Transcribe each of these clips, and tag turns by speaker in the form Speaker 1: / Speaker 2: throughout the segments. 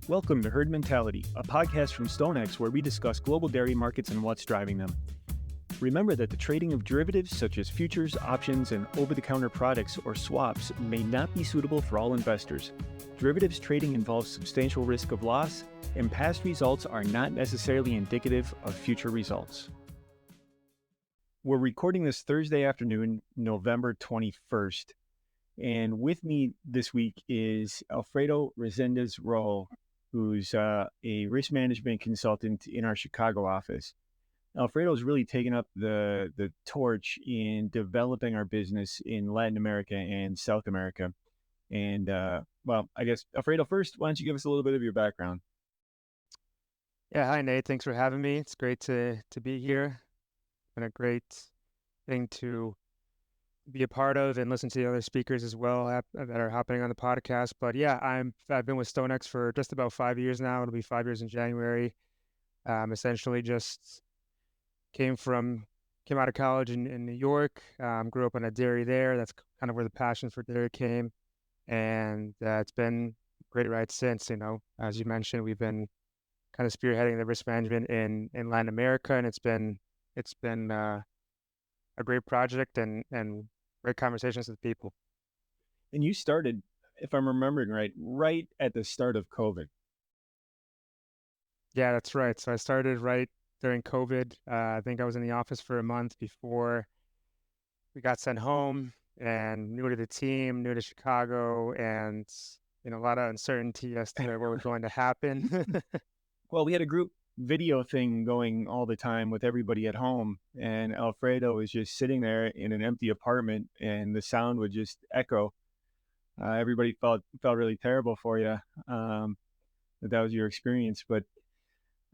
Speaker 1: Welcome to Herd Mentality, a podcast from StoneX where we discuss global dairy markets and what's driving them. Remember that the trading of derivatives such as futures, options, and over-the-counter products or swaps may not be suitable for all investors. Derivatives trading involves substantial risk of loss, and past results are not necessarily indicative of future results. We're recording this Thursday afternoon, November 21st, and with me this week is Alfredo Resendiz-Rojo, who's a risk management consultant in our Chicago office. Alfredo's really taken up the torch in developing our business in Latin America and South America. And, I guess, Alfredo, first, why don't you give us a little bit of your background?
Speaker 2: Yeah, hi, Nate. Thanks for having me. It's great to be here. Been a great thing to be a part of and listen to the other speakers as well that are happening on the podcast. But yeah, I've been with StoneX for just about 5 years now. It'll be 5 years in January. Essentially just came out of college in New York. Grew up on a dairy there. That's kind of where the passion for dairy came, and it's been a great ride since. As you mentioned, we've been kind of spearheading the risk management in Latin America, and it's been a great project and great conversations with people.
Speaker 1: And you started, if I'm remembering right at the start of COVID.
Speaker 2: Yeah, that's right. So I started right during COVID. I think I was in the office for a month before we got sent home, and new to the team, new to Chicago, and a lot of uncertainty as to what was going to happen.
Speaker 1: Well, we had a group video thing going all the time with everybody at home, and Alfredo was just sitting there in an empty apartment, and the sound would just echo. Everybody felt really terrible for you. That was your experience, but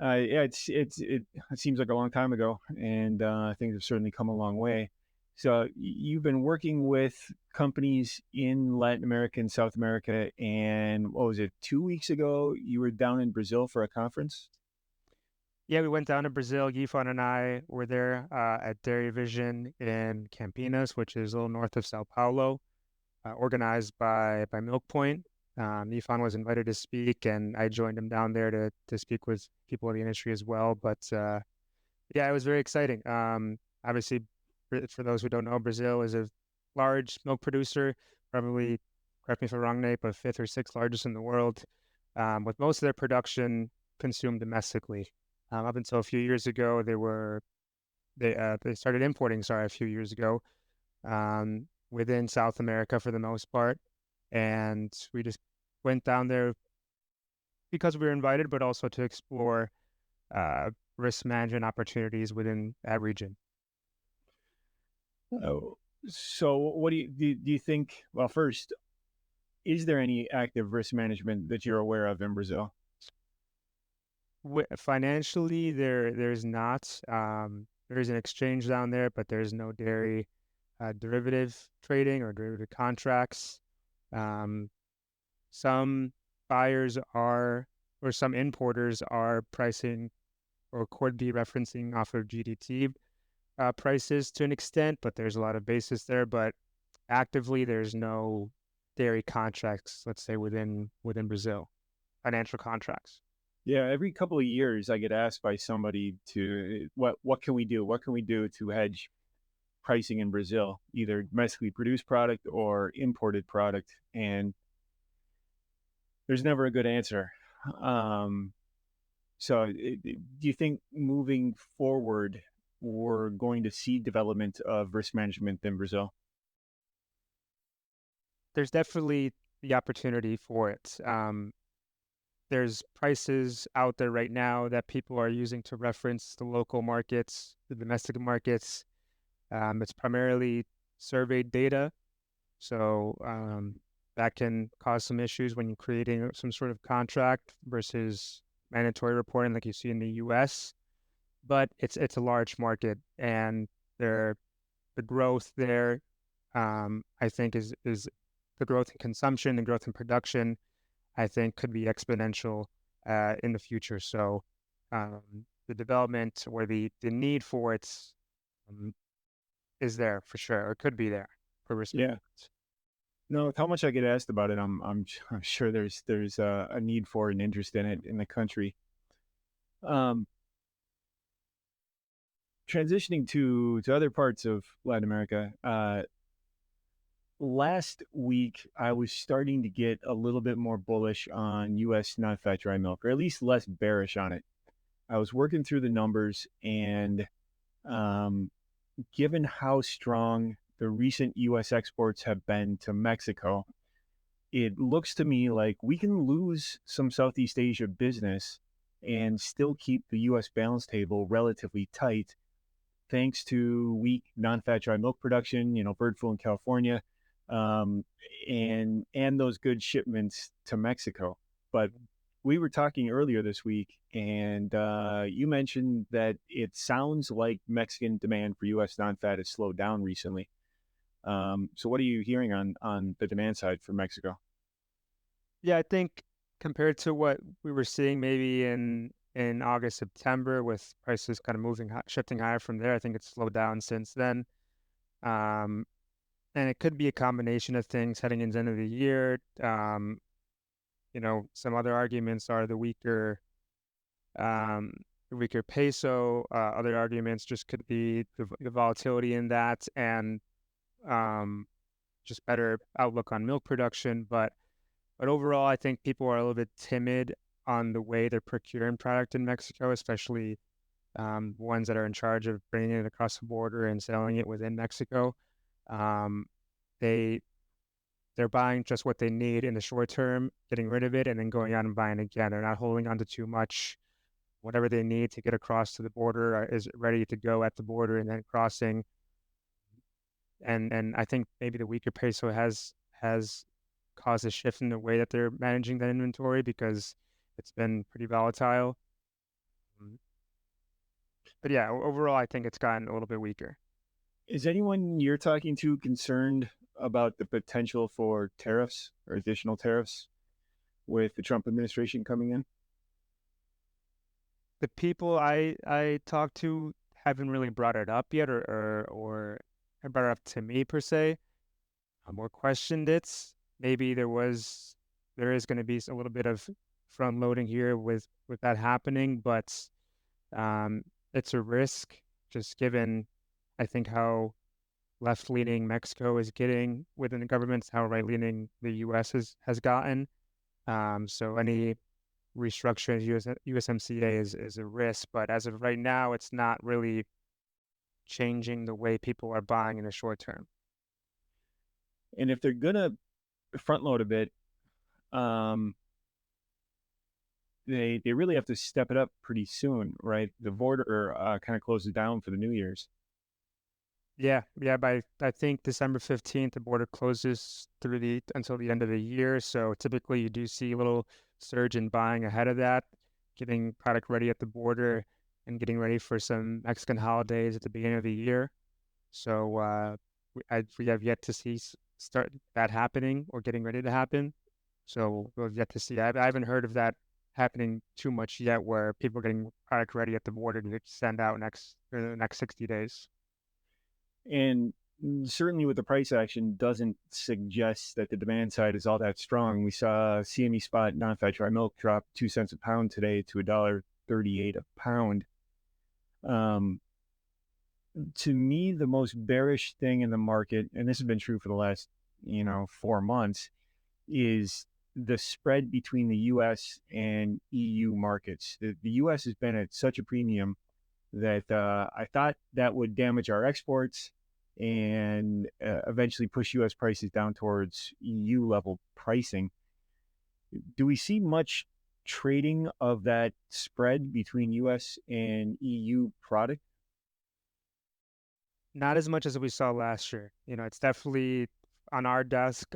Speaker 1: yeah, it seems like a long time ago, and things have certainly come a long way. So you've been working with companies in Latin America and South America, and what was it, 2 weeks ago, you were down in Brazil for a conference?
Speaker 2: Yeah, we went down to Brazil. Yifan and I were there at Dairy Vision in Campinas, which is a little north of Sao Paulo, organized by Milk Point. Yifan was invited to speak, and I joined him down there to speak with people in the industry as well. But yeah, it was very exciting. Obviously, for those who don't know, Brazil is a large milk producer, probably, correct me if I'm wrong, Nate, but fifth or sixth largest in the world, with most of their production consumed domestically. Up until a few years ago, they started importing, a few years ago, within South America for the most part. And we just went down there because we were invited, but also to explore risk management opportunities within that region.
Speaker 1: Oh, so what do you think? Well, first, is there any active risk management that you're aware of in Brazil?
Speaker 2: Financially, there's not. There's an exchange down there, but there's no dairy derivative trading or derivative contracts. Some buyers or some importers are pricing or could be referencing off of GDT prices to an extent, but there's a lot of basis there. But actively, there's no dairy contracts, let's say, within Brazil, financial contracts.
Speaker 1: Yeah, every couple of years I get asked by somebody to what can we do? What can we do to hedge pricing in Brazil, either domestically produced product or imported product? And there's never a good answer. So do you think moving forward we're going to see development of risk management in Brazil?
Speaker 2: There's definitely the opportunity for it. There's prices out there right now that people are using to reference the local markets, the domestic markets. It's primarily surveyed data, so that can cause some issues when you're creating some sort of contract versus mandatory reporting like you see in the U.S. But it's a large market, and the growth there, I think, is the growth in consumption, the growth in production, I think, could be exponential in the future. So the development or the need for it is there for sure, or could be there for risk.
Speaker 1: Yeah. No, with how much I get asked about it, I'm sure there's a need for and interest in it in the country. Um, Transitioning to other parts of Latin America, last week I was starting to get a little bit more bullish on U.S. non-fat dry milk, or at least less bearish on it. I was working through the numbers, and um, given how strong the recent U.S. exports have been to Mexico, it looks to me like we can lose some Southeast Asia business and still keep the U.S. balance table relatively tight, thanks to weak non-fat dry milk production, bird flu in California, um, and those good shipments to Mexico. But we were talking earlier this week, and you mentioned that it sounds like Mexican demand for U.S. non-fat has slowed down recently. So what are you hearing on the demand side for Mexico?
Speaker 2: Yeah, I think compared to what we were seeing maybe in August, September, with prices kind of shifting higher from there, I think it's slowed down since then. Um, and it could be a combination of things heading into the end of the year. Some other arguments are um, the weaker peso. Other arguments just could be the volatility in that and um, just better outlook on milk production. But overall, I think people are a little bit timid on the way they're procuring product in Mexico, especially ones that are in charge of bringing it across the border and selling it within Mexico. Um, they they're buying just what they need in the short term, getting rid of it, and then going out and buying again. They're not holding on to too much. Whatever they need to get across to the border is ready to go at the border and then crossing. And I think maybe the weaker peso has caused a shift in the way that they're managing that inventory because it's been pretty volatile. Mm. But yeah, overall, I think it's gotten a little bit weaker.
Speaker 1: Is anyone you're talking to concerned about the potential for tariffs or additional tariffs with the Trump administration coming in?
Speaker 2: The people I talked to haven't really brought it up yet, or brought it up to me per se. More questioned it. Maybe there is going to be a little bit of front loading here with that happening, but um, it's a risk just given, I think, how left-leaning Mexico is getting within the governments, how right-leaning the U.S. has gotten. So any restructuring of USMCA is a risk, but as of right now, it's not really changing the way people are buying in the short term.
Speaker 1: And if they're gonna front load a bit, um, they really have to step it up pretty soon, right? The border kind of closes down for the New Year's.
Speaker 2: Yeah. By I think December 15th, the border closes until the end of the year. So typically, you do see a little surge in buying ahead of that, getting product ready at the border and getting ready for some Mexican holidays at the beginning of the year. So we have yet to see start that happening or getting ready to happen. So we'll have yet to see. I haven't heard of that happening too much yet, where people are getting product ready at the border to send out in the next 60 days.
Speaker 1: And certainly with the price action doesn't suggest that the demand side is all that strong. We saw CME spot non-fat dry milk drop 2 cents a pound today to $1.38 a pound. Um, to me, the most bearish thing in the market, and this has been true for the last 4 months, is the spread between the U.S. and EU markets. The U.S. has been at such a premium that I thought that would damage our exports and eventually push U.S. prices down towards EU level pricing. Do we see much trading of that spread between U.S. and EU product?
Speaker 2: Not as much as we saw last year. It's definitely on our desk.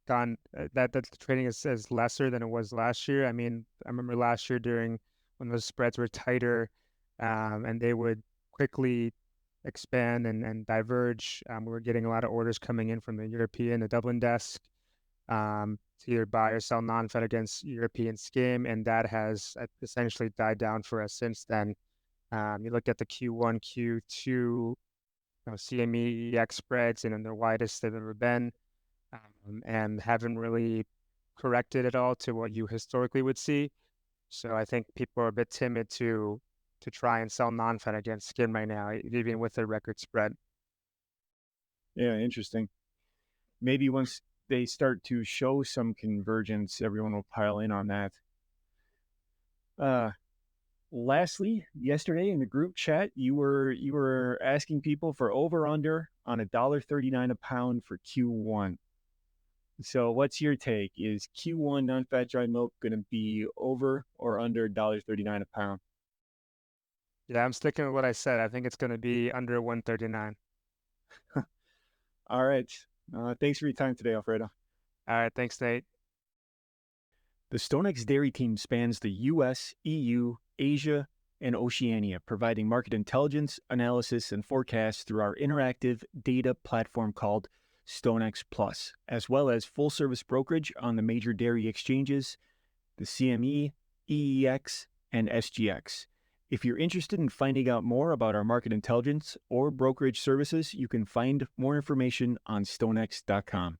Speaker 2: Gone that the trading is lesser than it was last year. I mean, I remember last year during when those spreads were tighter, and they would quickly expand and diverge. We were getting a lot of orders coming in from the Dublin desk, to either buy or sell non-fed against European skim, and that has essentially died down for us since then. You look at the Q1, Q2 CME EX spreads and the widest they've ever been, and haven't really corrected at all to what you historically would see. So I think people are a bit timid to try and sell non-Fed against skim right now, even with a record spread.
Speaker 1: Yeah, interesting. Maybe once they start to show some convergence, everyone will pile in on that. Lastly, yesterday in the group chat, you were asking people for over under on $1.39 a pound for Q1. So what's your take? Is Q1 non-fat dry milk going to be over or under $1.39 a pound?
Speaker 2: Yeah, I'm sticking with what I said. I think it's going to be under 139.
Speaker 1: All right. Thanks for your time today, Alfredo.
Speaker 2: All right, thanks, Nate.
Speaker 1: The StoneX Dairy team spans the US, EU, Asia, and Oceania, providing market intelligence, analysis, and forecasts through our interactive data platform called StoneX Plus, as well as full-service brokerage on the major dairy exchanges, the CME, EEX, and SGX. If you're interested in finding out more about our market intelligence or brokerage services, you can find more information on stonex.com.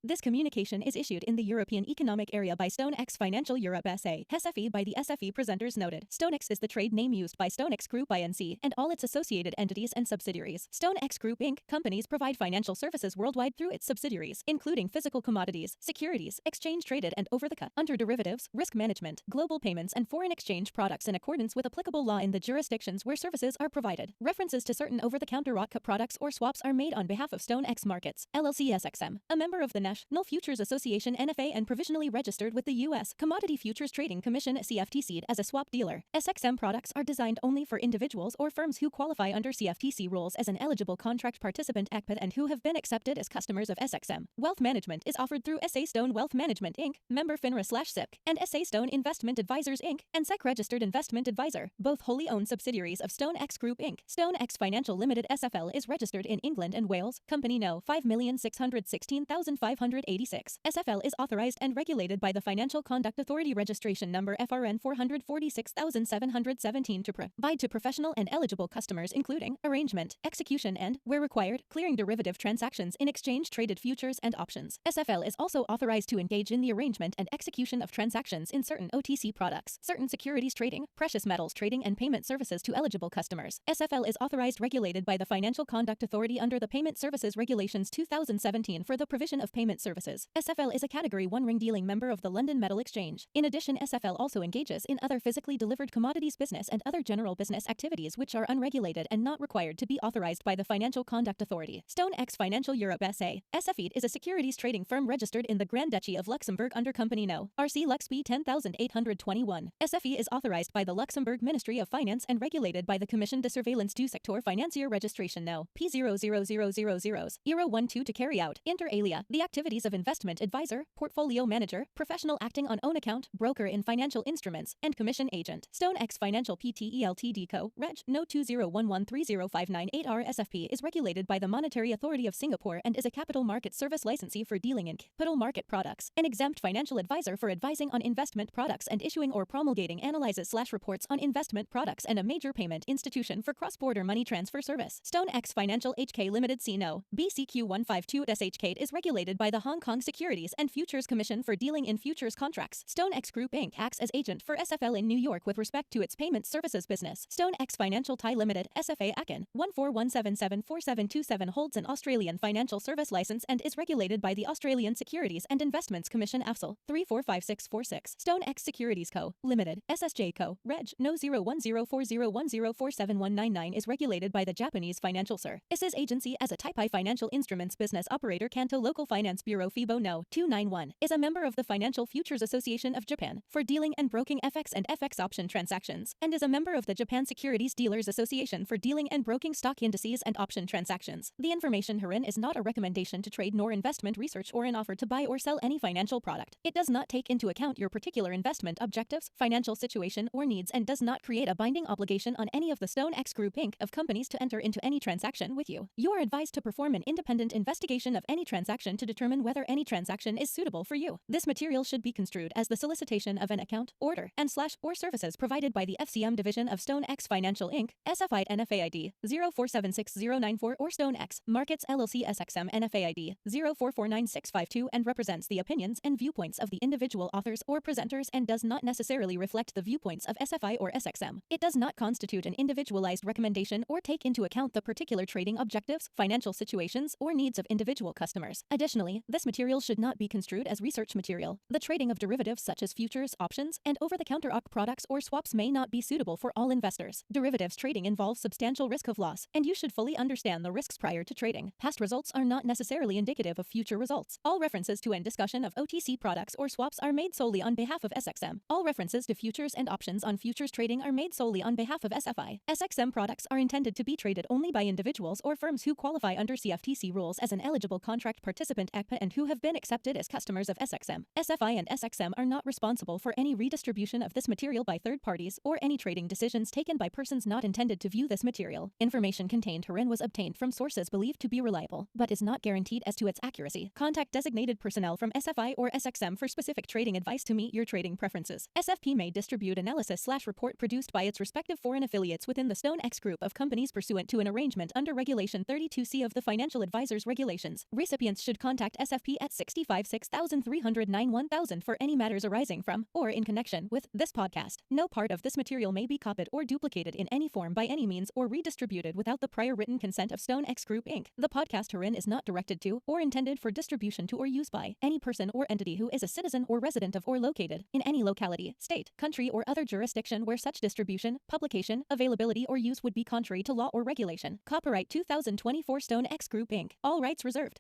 Speaker 3: This communication is issued in the European Economic Area by StoneX Financial Europe SA, SFE by the SFE presenters noted. StoneX is the trade name used by StoneX Group Inc. and all its associated entities and subsidiaries. StoneX Group Inc. companies provide financial services worldwide through its subsidiaries, including physical commodities, securities, exchange-traded and over-the-counter, under derivatives, risk management, global payments, and foreign exchange products in accordance with applicable law in the jurisdictions where services are provided. References to certain over-the-counter products or swaps are made on behalf of StoneX Markets, LLC SXM, a member of the National Futures Association NFA and provisionally registered with the U.S. Commodity Futures Trading Commission CFTC as a swap dealer. SXM products are designed only for individuals or firms who qualify under CFTC rules as an eligible contract participant ACPAT and who have been accepted as customers of SXM. Wealth management is offered through SA Stone Wealth Management Inc., member FINRA/SIPC, and SA Stone Investment Advisors Inc., and SEC Registered Investment Advisor, both wholly owned subsidiaries of StoneX Group Inc. StoneX Financial Limited SFL is registered in England and Wales, company No. 5,616,586. SFL is authorized and regulated by the Financial Conduct Authority registration number FRN 446,717 to provide to professional and eligible customers including arrangement, execution and, where required, clearing derivative transactions in exchange-traded futures and options. SFL is also authorized to engage in the arrangement and execution of transactions in certain OTC products, certain securities trading, precious metals trading and payment services to eligible customers. SFL is authorized regulated by the Financial Conduct Authority under the Payment Services Regulations 2017 for the provision of payment services. SFL is a Category 1 ring dealing member of the London Metal Exchange. In addition, SFL also engages in other physically delivered commodities business and other general business activities which are unregulated and not required to be authorized by the Financial Conduct Authority. StoneX Financial Europe SA, SFE is a securities trading firm registered in the Grand Duchy of Luxembourg under Company No. RC Lux B 10821. SFE is authorized by the Luxembourg Ministry of Finance and regulated by the Commission de Surveillance du Secteur Financier Registration No. P00000-012 to carry out, inter alia, the activities of investment advisor, portfolio manager, professional acting on own account, broker in financial instruments, and commission agent. StoneX Financial Pte Ltd Co. Reg. No. 2011305988R SFP is regulated by the Monetary Authority of Singapore and is a capital market service licensee for dealing in capital market products, an exempt financial advisor for advising on investment products and issuing or promulgating analyses/reports on investment products, and a major payment institution for cross-border money transfer service. StoneX Financial HK Limited C. No. BCQ 152 SHK is regulated by the Hong Kong Securities and Futures Commission for dealing in futures contracts. StoneX Group Inc. acts as agent for SFL in New York with respect to its payment services business. StoneX Financial Thai Limited, SFA Akin, 141774727 holds an Australian financial service license and is regulated by the Australian Securities and Investments Commission AFSL, 345646. StoneX Securities Co., Limited, SSJ Co., Reg. No. 010401047199 is regulated by the Japanese Financial Ser. ISIS Agency as a Type I Financial Instruments Business Operator Kanto Local Finance Bureau FIBO No. 291, is a member of the Financial Futures Association of Japan for dealing and broking FX and FX option transactions, and is a member of the Japan Securities Dealers Association for dealing and broking stock indices and option transactions. The information herein is not a recommendation to trade nor investment research or an offer to buy or sell any financial product. It does not take into account your particular investment objectives, financial situation, or needs and does not create a binding obligation on any of the StoneX Group Inc. of companies to enter into any transaction with you. You are advised to perform an independent investigation of any transaction to determine determine whether any transaction is suitable for you. This material should be construed as the solicitation of an account, order, and/or services provided by the FCM division of StoneX Financial Inc., SFI NFAID 0476094 or StoneX Markets LLC SXM NFAID 0449652 and represents the opinions and viewpoints of the individual authors or presenters and does not necessarily reflect the viewpoints of SFI or SXM. It does not constitute an individualized recommendation or take into account the particular trading objectives, financial situations, or needs of individual customers. Additionally, this material should not be construed as research material. The trading of derivatives such as futures, options, and over-the-counter OC products or swaps may not be suitable for all investors. Derivatives trading involves substantial risk of loss, and you should fully understand the risks prior to trading. Past results are not necessarily indicative of future results. All references to and discussion of OTC products or swaps are made solely on behalf of SXM. All references to futures and options on futures trading are made solely on behalf of SFI. SXM products are intended to be traded only by individuals or firms who qualify under CFTC rules as an eligible contract participant ECPA and who have been accepted as customers of SXM. SFI and SXM are not responsible for any redistribution of this material by third parties or any trading decisions taken by persons not intended to view this material. Information contained herein was obtained from sources believed to be reliable, but is not guaranteed as to its accuracy. Contact designated personnel from SFI or SXM for specific trading advice to meet your trading preferences. SFP may distribute analysis/report produced by its respective foreign affiliates within the StoneX group of companies pursuant to an arrangement under Regulation 32C of the Financial Advisors Regulations. Recipients should contact SFP at 656-309-1000 for any matters arising from or in connection with this podcast. No part of this material may be copied or duplicated in any form by any means or redistributed without the prior written consent of StoneX Group Inc. The podcast herein is not directed to or intended for distribution to or use by any person or entity who is a citizen or resident of or located in any locality, state, country, or other jurisdiction where such distribution, publication, availability, or use would be contrary to law or regulation. Copyright 2024 StoneX Group Inc. All rights reserved.